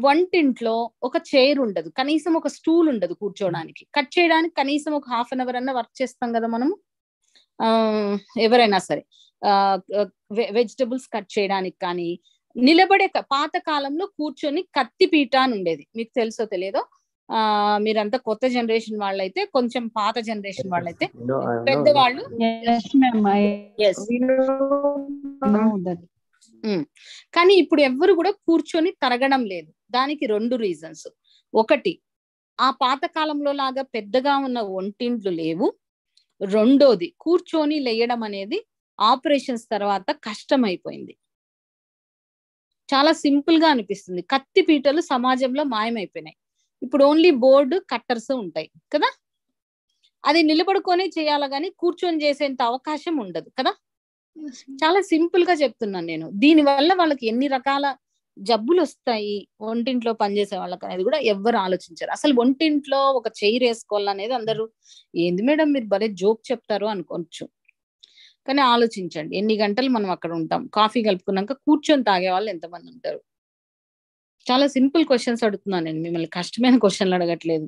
వంటింట్లో ఒక చైర్ ఉండదు, కనీసం ఒక స్టూల్ ఉండదు కూర్చోడానికి, కట్ చేయడానికి కనీసం ఒక హాఫ్ అన్ అవర్ అన్న వర్క్ చేస్తాం కదా మనము, ఎవరైనా సరే. వెజిటబుల్స్ కట్ చేయడానికి కానీ, నిలబడే పాత కాలంలో కూర్చొని కత్తిపీట అని ఉండేది, మీకు తెలుసో తెలియదో. మీరంతా కొత్త జనరేషన్ వాళ్ళైతే, కొంచెం పాత జనరేషన్ వాళ్ళైతే పెద్దవాళ్ళు. కానీ ఇప్పుడు ఎవ్వరు కూడా కూర్చొని తరగడం లేదు. దానికి 2 రీజన్స్. ఒకటి, ఆ పాత కాలంలో లాగా పెద్దగా ఉన్న వంటింట్లు లేవు. రెండోది, కూర్చొని లేయడం అనేది ఆపరేషన్స్ తర్వాత కష్టమైపోయింది. చాలా సింపుల్ గా అనిపిస్తుంది. కత్తి పీటలు సమాజంలో మాయమైపోయినాయి. ఇప్పుడు ఓన్లీ బోర్డు, కట్టర్స్ ఉంటాయి కదా. అది నిలబడుకొని చేయాలి కానీ కూర్చొని చేసేంత అవకాశం ఉండదు కదా. చాలా సింపుల్ గా చెప్తున్నాను నేను. దీని వల్ల వాళ్ళకి ఎన్ని రకాల జబ్బులు వస్తాయి ఒంటింట్లో పనిచేసే వాళ్ళకి అనేది కూడా ఎవ్వరు ఆలోచించారు. అసలు ఒంటింట్లో ఒక చైర్ వేసుకోవాలనేది అందరూ, ఏంది మేడం మీరు భలే జోక్ చెప్తారు అనుకోవచ్చు. కానీ ఆలోచించండి, ఎన్ని గంటలు మనం అక్కడ ఉంటాం. కాఫీ కలుపుకున్నాక కూర్చొని తాగే వాళ్ళు ఎంతమంది ఉంటారు? చాలా సింపుల్ క్వశ్చన్స్ అడుగుతున్నాను నేను, మిమ్మల్ని కష్టమైన క్వశ్చన్లు అడగట్లేదు.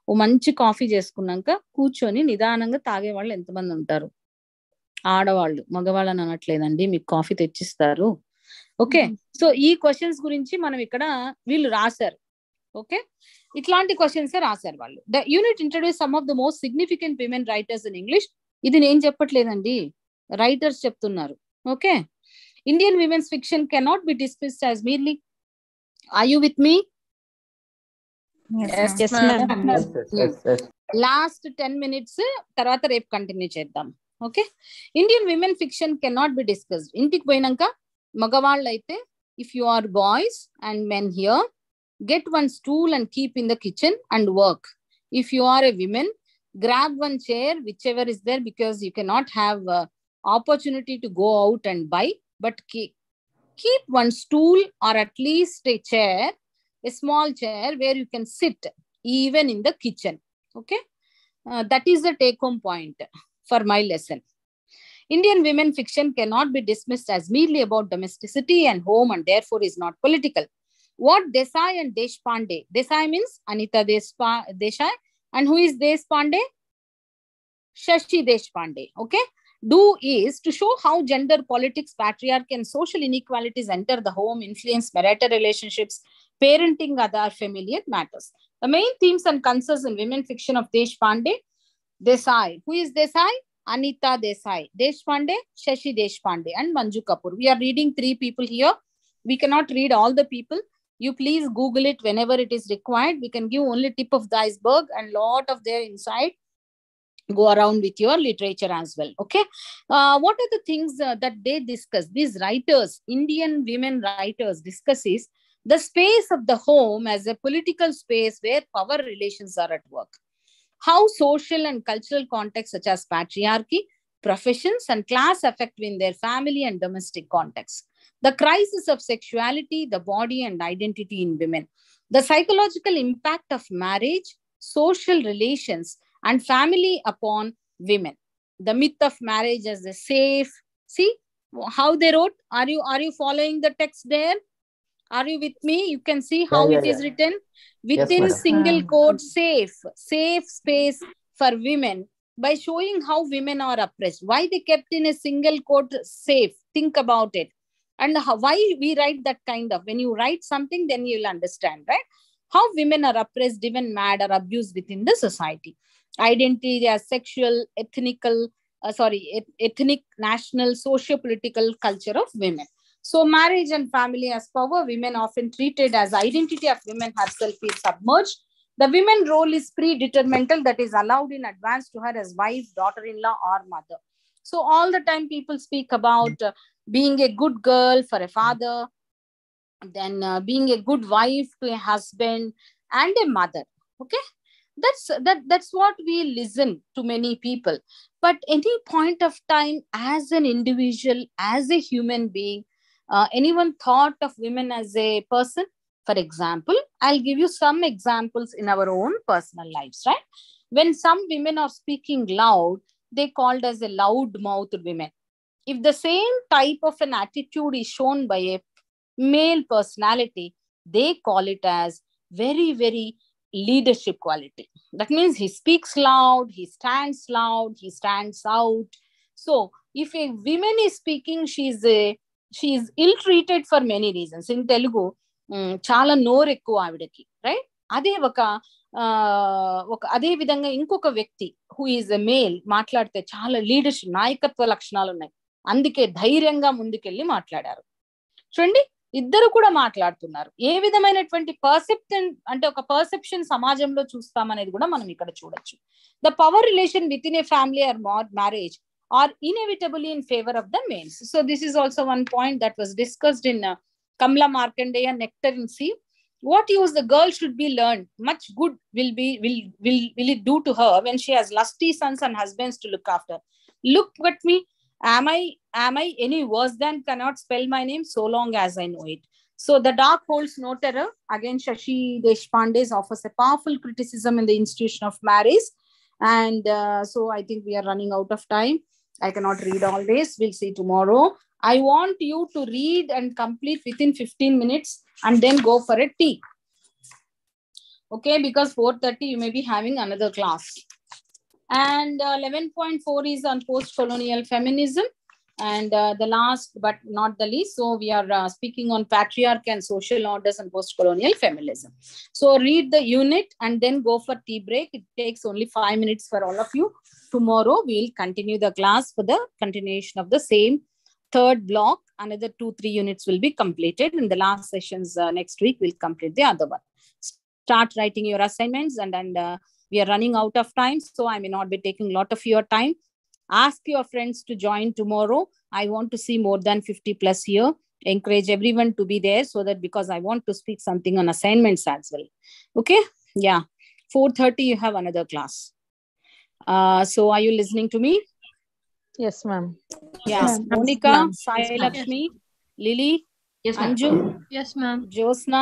ఓ మంచి కాఫీ చేసుకున్నాక కూర్చొని నిదానంగా తాగే వాళ్ళు ఎంతమంది ఉంటారు? ఆడవాళ్ళు, మగవాళ్ళని అనట్లేదండి, మీకు కాఫీ తెచ్చిస్తారు. ఓకే, సో ఈ క్వశ్చన్స్ గురించి మనం ఇక్కడ వీళ్ళు రాశారు. ఓకే, ఇట్లాంటి క్వశ్చన్స్ రాశారు వాళ్ళు. The unit introduce some of the most significant women writers in English. ఇది నేను చెప్పట్లేదండి, రైటర్స్ చెప్తున్నారు. Okay, Indian women's fiction cannot be dismissed as merely. Are you with me? Last 10 minutes తర్వాత రేపు కంటిన్యూ చేద్దాం. Okay, Indian women fiction cannot be discussed. ఇంటికి పోయినాక మగవాళ్ళు అయితే, if you are boys and men here, get one stool and keep in the kitchen and work. If you are a woman, grab one chair, whichever is there, because you cannot have opportunity to go out and buy, but keep one stool or at least a chair, a small chair where you can sit even in the kitchen. Okay, that is the take home point for my lesson. Indian women fiction cannot be dismissed as merely about domesticity and home, and therefore is not political. What Desai and Deshpande, Desai means Anita Desai, and who is Deshpande? Shashi Deshpande. Okay, do is to show how gender politics, patriarchy and social inequalities enter the home, influence marital relationships, parenting, other familiar matters. The main themes and concerns in women fiction of Deshpande. Desai, who is Desai? Anita Desai. Deshpande, Shashi Deshpande and Manju Kapoor. We are reading 3 people here. We cannot read all the people. You please Google it whenever it is required. We can give only tip of the iceberg and lot of their insight. Go around with your literature as well. Okay, what are the things that they discuss? These writers, Indian women writers, discusses the space of the home as a political space where power relations are at work. How social and cultural contexts such as patriarchy, professions and class affect in their family and domestic contexts. The crisis of sexuality, the body and identity in women. The psychological impact of marriage, social relations and family upon women. The myth of marriage as a safe, How they wrote? Are you following the text there? Are you with me? You can see how it is written. Within madam. single quote, safe space for women, by showing how women are oppressed. Why they kept in a single quote safe? Think about it. And why we write that kind of, when you write something, then you'll understand, right? How women are oppressed, even mad or abused within the society. Identity as sexual, ethnic, national, socio-political culture of women. So marriage and family as power, women often treated as identity of women herself is submerged. The women role is predetermined, that is allowed in advance to her as wife, daughter-in-law, or mother. So all the time people speak about being a good girl for a father, then being a good wife to a husband and a mother. Okay, that's what we listen to many people. But any point of time, as an individual, as a human being, anyone thought of women as a person? For example, I'll give you some examples in our own personal lives, right? When some women are speaking loud, they called as a loud-mouthed women. If the same type of an attitude is shown by a male personality, they call it as very, very leadership quality. That means he speaks loud, he stands out. So if a woman is speaking, she is ill-treated for many reasons. In Telugu, చాలా నోరు ఎక్కువ ఆవిడకి, right? అదే విధంగా ఇంకొక వ్యక్తి who is a male మాట్లాడితే చాలా లీడర్షిప్, నాయకత్వ లక్షణాలు ఉన్నాయి, అందుకే ధైర్యంగా ముందుకెళ్ళి మాట్లాడారు. చూడండి, ఇద్దరు కూడా మాట్లాడుతున్నారు. ఏ విధమైనటువంటి పర్సెప్షన్, అంటే ఒక పర్సెప్షన్ సమాజంలో చూస్తామనేది కూడా మనం ఇక్కడ చూడొచ్చు. The power relation with in a family or marriage are inevitably in favor of the males. So this is also one point that was discussed in Kamala Markandeya Nectar in Sea. What use the girl should be learned? Much good will it do to her when she has lusty sons and husbands to look after? Look at me. Am I any worse than cannot spell my name so long as I know it? So the dark holds no terror. Again, Shashi Deshpande offers a powerful criticism in the institution of marriage. And so I think we are running out of time. I cannot read all this. We'll see tomorrow. I want you to read and complete within 15 minutes and then go for a tea. Okay, because 4:30 you may be having another class. And 11.4 is on post-colonial feminism. And the last but not the least, so we are speaking on patriarchy and social orders and post-colonial feminism. So read the unit and then go for tea break. It takes only 5 minutes for all of you. Tomorrow we will continue the class for the continuation of the same third block. Another 2-3 units will be completed. In the last sessions next week, we'll complete the other one. Start writing your assignments, and we are running out of time, so I may not be taking a lot of your time. Ask your friends to join tomorrow. I want to see more than 50 plus here. Encourage everyone to be there, so that, because I want to speak something on assignments as well. Okay? Yeah. 4:30 you have another class. So are you listening to me? Yes, ma'am. Yeah. Yes, Monica, ma'am. Sai Lakshmi, Lily, Yes, ma'am. Anju, Yes, ma'am. Josna,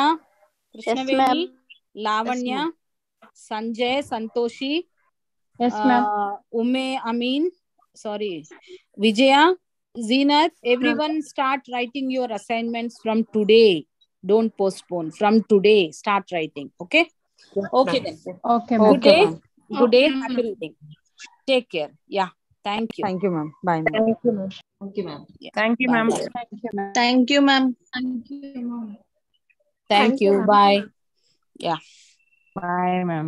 Krishnaveni, ma'am. Lavanya, Sanjay, Santoshi, Yes, ma'am. Ume, Amin, sorry, Vijaya, Zeenat, everyone start writing your assignments from today. Don't postpone. From today, start writing. Okay? Okay then. Okay, Good ma'am. day. Okay, ma'am. Good day. Okay, Happy reading. Take care. Yeah. Thank you. Thank you, ma'am. Bye, ma'am. Thank you, ma'am. Thank you, ma'am. Bye. Thank you, ma'am. Thank you, ma'am. Thank you. Bye. Yeah. Bye, ma'am.